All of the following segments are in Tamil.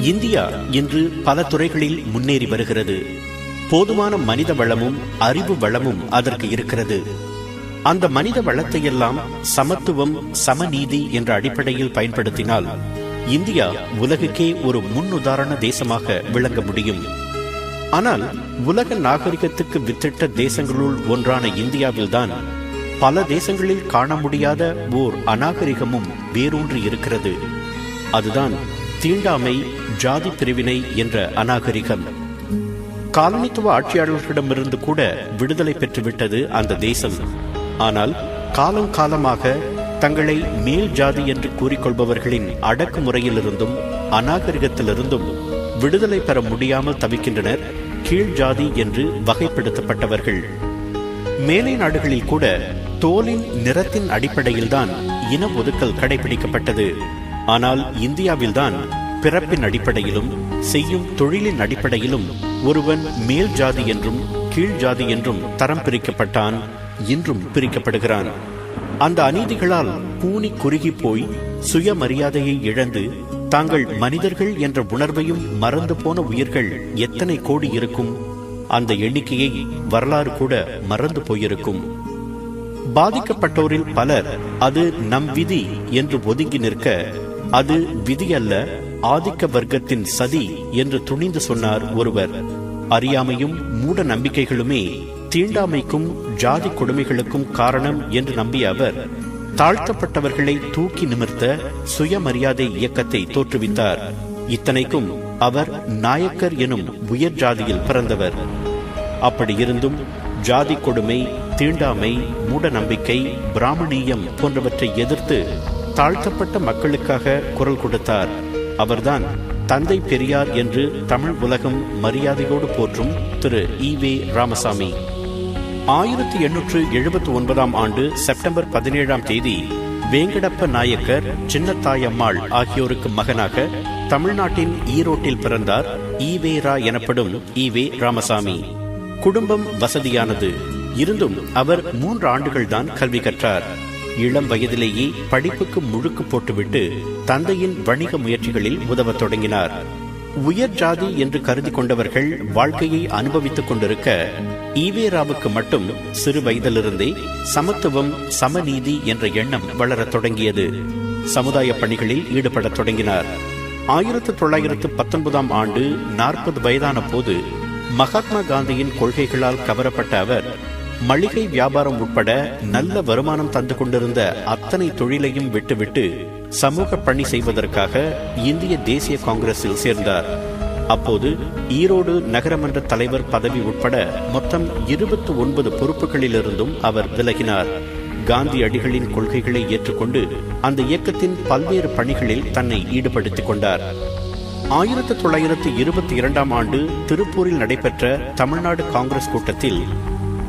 இந்தியா இன்று பல துறைகளில் முன்னேறி வருகிறது. போதுமான மனித வளமும் அறிவு வளமும் அதற்கு இருக்கிறது. அந்த மனித வளத்தையெல்லாம் சமத்துவம், சமநீதி என்ற அடிப்படையில் பயன்படுத்தினால் இந்தியா உலகுக்கே ஒரு முன்னுதாரண தேசமாக விளங்க முடியும். ஆனால் உலக நாகரிகத்துக்கு வித்திட்ட தேசங்களுள் ஒன்றான இந்தியாவில்தான் பல தேசங்களில் காண முடியாத ஓர் அநாகரிகமும் வேரூன்றி இருக்கிறது. அதுதான் தீண்டாமை, ஜாதி பிரிவினை என்ற அநாகரிகம். காலனித்துவ ஆட்சியாளர்களிடமிருந்து கூட விடுதலை பெற்றுவிட்டது அந்த தேசம். ஆனால் காலம் காலமாக தங்களை மேல் ஜாதி என்று கூறிக்கொள்பவர்களின் அடக்குமுறையிலிருந்தும் அநாகரிகத்திலிருந்தும் விடுதலை பெற முடியாமல் தவிக்கின்றனர் கீழ் ஜாதி என்று வகைப்படுத்தப்பட்டவர்கள். மேலை நாடுகளில் கூட தோலின் நிறத்தின் அடிப்படையில்தான் இன ஒதுக்கல் கடைபிடிக்கப்பட்டது. ஆனால் இந்தியாவில்தான் பிறப்பின் அடிப்படையிலும் செய்யும் தொழிலின் அடிப்படையிலும் ஒருவன் மேல் ஜாதி என்றும் கீழ் ஜாதி என்றும் தரம் பிரிக்கப்பட்டான், இன்றும் பிரிக்கப்படுகிறான். அந்த அநீதிகளால் பூனி குறுகி போய் சுயமரியாதையை இழந்து தாங்கள் மனிதர்கள் என்ற உணர்வையும் மறந்து போன உயிர்கள் எத்தனை கோடி இருக்கும்? அந்த எண்ணிக்கையை வரலாறு கூட மறந்து போயிருக்கும். பாதிக்கப்பட்டோரில் பலர் அது நம் விதி என்று ஒதுங்கி நிற்க, அது விதி அல்ல, ஆதிக்க வர்க்கத்தின் சதி என்று துணிந்து சொன்னார் ஒருவர். அறியாமையும் மூட நம்பிக்கைகளுமே தீண்டாமைக்கும் ஜாதி கொடுமைகளுக்கும் காரணம் என்று நம்பிய அவர் தாழ்த்தப்பட்டவர்களை தூக்கி நிமிர்த்த சுயமரியாதை இயக்கத்தை தோற்றுவித்தார். இத்தனைக்கும் அவர் நாயக்கர் எனும் உயர் ஜாதியில் பிறந்தவர். அப்படி இருந்தும் ஜாதி கொடுமை, தீண்டாமை, மூட நம்பிக்கை, பிராமணியம் போன்றவற்றை எதிர்த்து தாழ்த்தப்பட்ட மக்களுக்காக குரல் கொடுத்தார். அவர்தான் தந்தை பெரியார் என்று தமிழ் உலகம் மரியாதையோடு போற்றும் திரு ஈ.வே. ராமசாமி. 1879 ஆண்டு செப்டம்பர் 17 வேங்கடப்ப நாயக்கர், சின்னத்தாயம்மாள் ஆகியோருக்கு மகனாக தமிழ்நாட்டின் ஈரோட்டில் பிறந்தார் ஈ.வே. ரா எனப்படும் ஈ.வே. ராமசாமி. குடும்பம் வசதியானது. இருந்தும் அவர் 3 ஆண்டுகள் தான் கல்வி கற்றார். இளம் வயதிலேயே படிப்புக்கு முழுக்கு போட்டுவிட்டு தந்தையின் வணிக முயற்சிகளில் உதவத் தொடங்கினார். உயர் ஜாதி என்று கருதி கொண்டவர்கள் வாழ்க்கையை அனுபவித்துக் கொண்டிருக்க, ஈ.வே. ராவுக்கு மட்டும் சிறு வயதிலிருந்தே சமத்துவம், சமநீதி என்ற எண்ணம் வளரத் தொடங்கியது. சமுதாய பணிகளில் ஈடுபடத் தொடங்கினார். 1919 ஆண்டு 40 வயதான போது மகாத்மா காந்தியின் கொள்கைகளால் கவரப்பட்ட அவர் மளிகை வியாபாரம் உட்பட நல்ல வருமானம் தந்து கொண்டிருந்த அத்தனை தொழிலையும் விட்டுவிட்டு சமூக பணி செய்வதற்காக இந்திய தேசிய காங்கிரஸில் சேர்ந்தார். அப்போது ஈரோடு நகரமன்ற தலைவர் பதவி உட்பட மொத்தம் 29 பொறுப்புகளிலிருந்தும் அவர் விலகினார். காந்தியடிகளின் கொள்கைகளை ஏற்றுக்கொண்டு அந்த இயக்கத்தின் பல்வேறு பணிகளில் தன்னை ஈடுபடுத்திக் கொண்டார். 1922 ஆண்டு திருப்பூரில் நடைபெற்ற தமிழ்நாடு காங்கிரஸ் கூட்டத்தில்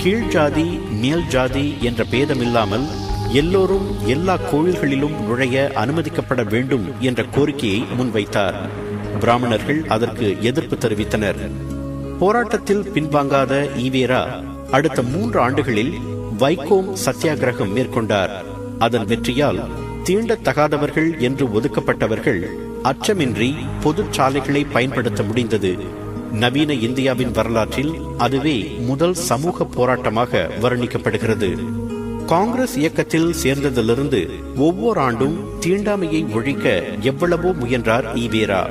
கீழ் ஜாதி, மேல் ஜாதி என்ற பேதமில்லாமல் எல்லோரும் எல்லா கோயில்களிலும் நுழைய அனுமதிக்கப்பட வேண்டும் என்ற கோரிக்கையை முன்வைத்தார். பிராமணர்கள் அதற்கு எதிர்ப்பு தெரிவித்தனர். போராட்டத்தில் பின்வாங்காத ஈ.வே. ரா அடுத்த 3 ஆண்டுகளில் வைக்கோம் சத்தியாகிரகம் மேற்கொண்டார். அதன் வெற்றியால் தீண்டத்தகாதவர்கள் என்று ஒதுக்கப்பட்டவர்கள் அச்சமின்றி பொது சாலைகளை பயன்படுத்த முடிந்தது. நவீன இந்தியாவின் வரலாற்றில் அதுவே முதல் சமூக போராட்டமாக வர்ணிக்கப்படுகிறது. காங்கிரஸ் இயக்கத்தில் சேர்ந்ததிலிருந்து ஒவ்வொரு ஆண்டும் தீண்டாமையை ஒழிக்க எவ்வளவோ முயன்றார் ஈ.வே. ரா.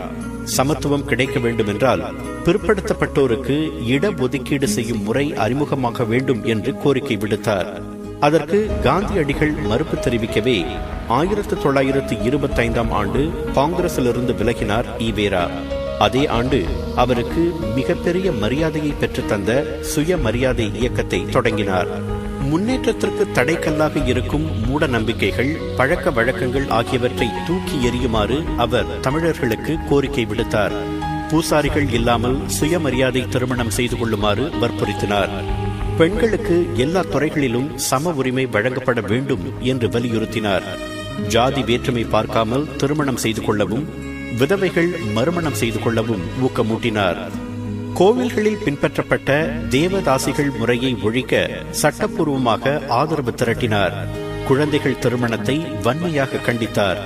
சமத்துவம் கிடைக்க வேண்டும் என்றால் பிற்படுத்தப்பட்டோருக்கு இட ஒதுக்கீடு செய்யும் முறை அறிமுகமாக வேண்டும் என்று கோரிக்கை விடுத்தார். அதற்கு காந்தியடிகள் மறுப்பு தெரிவிக்கவே 1925 ஆண்டு காங்கிரசிலிருந்து விலகினார் ஈ.வே. ரா. அதே ஆண்டு அவருக்கு மிகப்பெரிய மரியாதையை பெற்றுத்தந்த சுயமரியாதை இயக்கத்தை தொடங்கினார். முன்னேற்றத்திற்கு தடைக்கல்லாக இருக்கும் மூட நம்பிக்கைகள், பழக்க வழக்கங்கள் ஆகியவற்றை தூக்கி எறியுமாறு அவர் தமிழர்களுக்கு கோரிக்கை விடுத்தார். பூசாரிகள் இல்லாமல் சுயமரியாதை திருமணம் செய்து கொள்ளுமாறு வற்புறுத்தினார். பெண்களுக்கு எல்லா துறைகளிலும் சம உரிமை வழங்கப்பட வேண்டும் என்று வலியுறுத்தினார். ஜாதி வேற்றுமை பார்க்காமல் திருமணம் செய்து கொள்ளவும், விதவைகள் மறுமணம் செய்து கொள்ளவும் ஊக்கமூட்டினார். கோவில்களில் பின்பற்றப்பட்ட தேவதாசிகள் முறையை ஒழிக்க சட்டப்பூர்வமாக ஆதரவு திரட்டினார். குழந்தைகள் திருமணத்தை வன்மையாக கண்டித்தார்.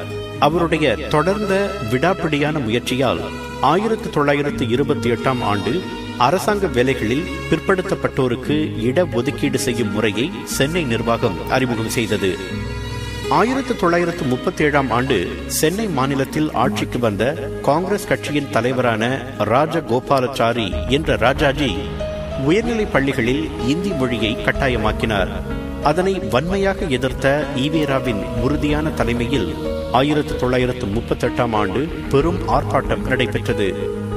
அவருடைய தொடர்ந்த விடாப்பிடியான முயற்சியால் 1928 ஆண்டு அரசாங்க வேலைகளில் பிற்படுத்தப்பட்டோருக்கு இட ஒதுக்கீடு செய்யும் முறையை சென்னை நிர்வாகம் அறிமுகம் செய்தது. 1937 ஆண்டு சென்னை மாநிலத்தில் ஆட்சிக்கு வந்த காங்கிரஸ் கட்சியின் தலைவரான ராஜகோபாலாச்சாரி என்ற ராஜாஜி உயர்நிலைப் பள்ளிகளில் இந்தி மொழியை கட்டாயமாக்கினார். அதனை வன்மையாக எதிர்த்த ஈவேராவின் உறுதியான தலைமையில் 1938 ஆண்டு பெரும் ஆர்ப்பாட்டம் நடைபெற்றது.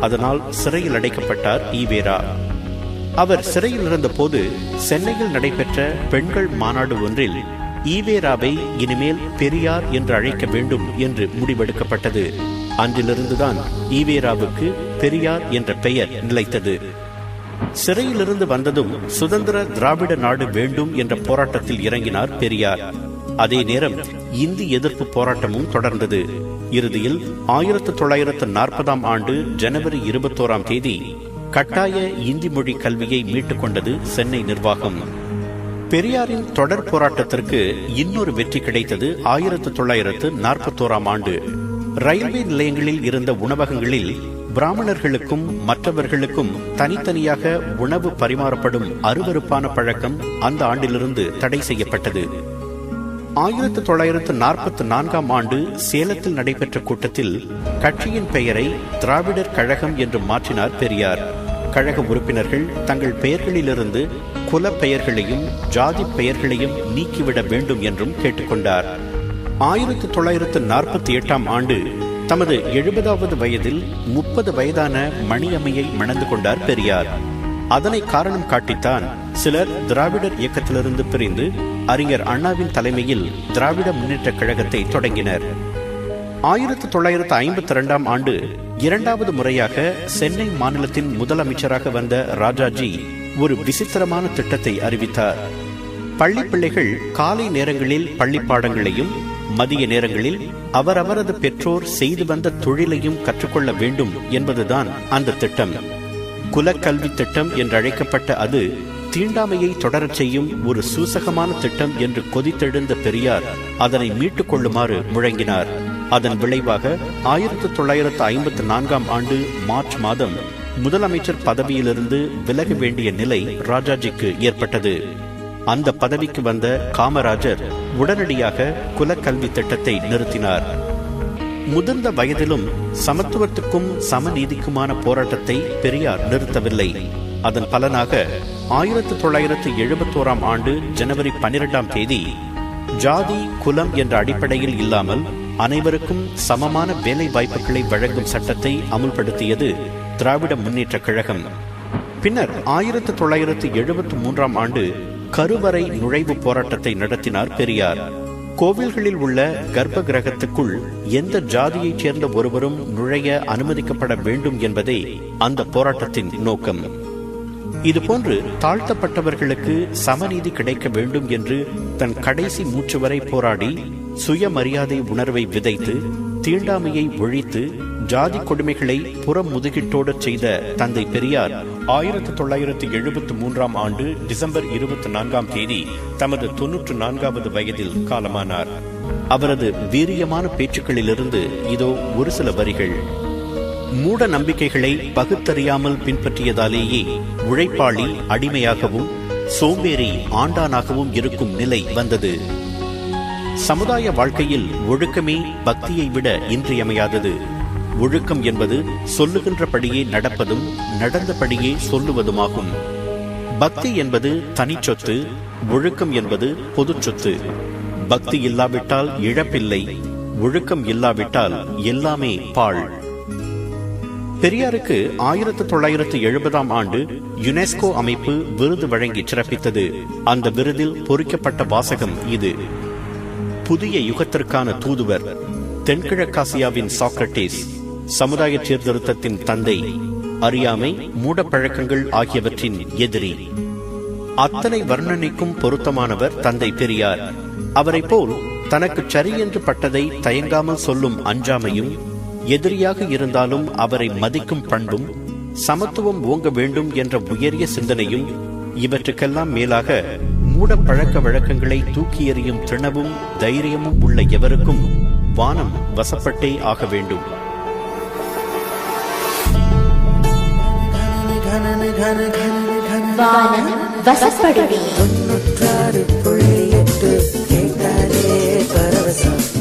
அதனால் சிறையில் அடைக்கப்பட்டார் ஈவேரா. அவர் சிறையில் இருந்த போது சென்னையில் நடைபெற்ற பெண்கள் மாநாடு ஒன்றில் ஈவேராவை இனிமேல் பெரியார் என்று அழைக்க வேண்டும் என்று முடிவெடுக்கப்பட்டது. அன்றிலிருந்துதான் ஈவேராவுக்கு பெரியார் என்ற பெயர் நிலைத்தது. சிறையிலிருந்து வந்ததும் சுதந்திர திராவிட நாடு வேண்டும் என்ற போராட்டத்தில் இறங்கினார் பெரியார். அதே நேரம் இந்தி எதிர்ப்பு போராட்டமும் தொடர்ந்தது. இறுதியில் 1940 ஆண்டு ஜனவரி 21 தேதி கட்டாய இந்தி மொழி கல்வியை மீட்டுக் கொண்டது சென்னை நிர்வாகம். பெரியாரின் தொடர் போராட்டத்திற்கு இன்னொரு வெற்றி கிடைத்தது 1941 ஆண்டு. ரயில்வே நிலையங்களில் இருந்த உணவகங்களில் பிராமணர்களுக்கும் மற்றவர்களுக்கும் தனித்தனியாக உணவு பரிமாறப்படும் அருவருப்பான பழக்கம் அந்த ஆண்டிலிருந்து தடை செய்யப்பட்டது. 1944 ஆண்டு சேலத்தில் நடைபெற்ற கூட்டத்தில் கட்சியின் பெயரை திராவிடர் கழகம் என்று மாற்றினார் பெரியார். கழக உறுப்பினர்கள் தங்கள் பெயர்களிலிருந்து குல பெயர்களையும் ஜாதி பெயர்களையும் நீக்கிவிட வேண்டும் என்றும் கேட்டுக்கொண்டார். 1948 ஆண்டு தமது 70வது வயதில் 30 வயதான மணியம்மையை மணந்து கொண்டார் பெரியார். அதனை காரணம் காட்டித்தான் சிலர் திராவிடர் இயக்கத்திலிருந்து பிரிந்து அறிஞர் அண்ணாவின் தலைமையில் திராவிட முன்னேற்ற கழகத்தை தொடங்கினர். 1952 ஆண்டு இரண்டாவது முறையாக சென்னை மாநிலத்தின் முதலமைச்சராக வந்த ராஜாஜி ஒரு விசித்திரமான திட்டத்தை அறிவித்தார். பள்ளி பிள்ளைகள் காலை நேரங்களில் பள்ளி பாடங்களையும் மதிய நேரங்களில் அவரவரது பெற்றோர் செய்து வந்த தொழிலையும் கற்றுக்கொள்ள வேண்டும் என்பதுதான் அந்த திட்டம். குலக்கல்வி திட்டம் என்றழைக்கப்பட்ட அது தீண்டாமையை தொடரச் செய்யும் ஒரு சூசகமான திட்டம் என்று கொதித்தெழுந்த பெரியார் அதனை மீட்டுக் கொள்ளுமாறு முழங்கினார். அதன் விளைவாக 1954 ஆண்டு மார்ச் மாதம் முதலமைச்சர் பதவியிலிருந்து விலக வேண்டிய நிலை ராஜாஜிக்கு ஏற்பட்டது. அந்த பதவிக்கு வந்த காமராஜர் உடனடியாக குலக்கல்வி திட்டத்தை நிறுத்தினார். முதிர்ந்த வயதிலும் சமத்துவத்துக்கும் சமநீதிக்குமான போராட்டத்தை பெரியார் நிறுத்தவில்லை. அதன் பலனாக 1971 ஆண்டு ஜனவரி 12 தேதி ஜாதி குலம் என்ற அடிப்படையில் இல்லாமல் அனைவருக்கும் சமமான வேலை வாய்ப்புகளை வழங்கும் சட்டத்தை அமுல்படுத்தியது திராவிட முன்னேற்ற கழகம். பின்னர் 1973 ஆண்டு கருவறை நுழைவு போராட்டத்தை நடத்தினார் பெரியார். கோவில்களில் உள்ள கர்ப்ப கிரகத்துக்குள் எந்த ஜாதியைச் சேர்ந்த ஒருவரும் நுழைய அனுமதிக்கப்பட வேண்டும் என்பதே அந்த போராட்டத்தின் நோக்கம். இதுபோன்று தாழ்த்தப்பட்டவர்களுக்கு சமநீதி கிடைக்க வேண்டும் என்று தன் கடைசி மூச்சு வரை போராடி சுயமரியாதை உணர்வை விதைத்து தீண்டாமையை ஒழித்து ஜாதி கொடுமைகளை புறம் முதுகிட்டோடு செய்த தந்தை பெரியார் 1973 ஆண்டு டிசம்பர் 24 தேதி தமது 94வது வயதில் காலமானார். அவரது வீரியமான பேச்சுக்களிலிருந்து இதோ ஒரு சில வரிகள். மூட நம்பிக்கைகளை பகுத்தறியாமல் பின்பற்றியதாலேயே உழைப்பாளி அடிமையாகவும் சோம்பேறி ஆண்டானாகவும் இருக்கும் நிலை வந்தது. சமுதாய வாழ்க்கையில் ஒழுக்கமே பக்தியை விட இன்றியமையாதது. ஒழுக்கம் என்பது சொல்லுகின்றபடியே நடப்பதும் நடந்தபடியே சொல்லுவதுமாகும். பக்தி என்பது தனி சொத்து, ஒழுக்கம் என்பது பொது சொத்து. பக்தி இல்லாவிட்டால் இழப்பில்லை, ஒழுக்கம் இல்லாவிட்டால் எல்லாமே பாழ். பெரியாருக்கு 1970 ஆண்டு யுனெஸ்கோ அமைப்பு விருது வழங்கி சிறப்பித்தது. அந்த விருதில் பொறிக்கப்பட்ட வாசகம் இது: புதிய யுகத்திற்கான தூதுவர், தென்கிழக்காசியாவின் சாக்ரட்டிஸ், சமுதாய சீர்திருத்தத்தின் தந்தை, அறியாமை மூடப்பழக்கங்கள் ஆகியவற்றின் எதிரி. அத்தனை வர்ணனைக்கும் பொருத்தமானவர் தந்தை பெரியார். அவரை போல் தனக்கு சரி என்று பட்டதை தயங்காமல் சொல்லும் அஞ்சாமையும், எதிரியாக இருந்தாலும் அவரை மதிக்கும் பண்பும், சமத்துவம் ஓங்க வேண்டும் என்ற உயரிய சிந்தனையும், இவற்றுக்கெல்லாம் மேலாக மூட பழக்க வழக்கங்களை தூக்கி எறியும் திணவும் தைரியமும் உள்ள எவருக்கும் வானம் வசப்பட்டே ஆக வேண்டும். வானம் வசப்படுமே. 96.8 கேட்டாலே பரவசம்.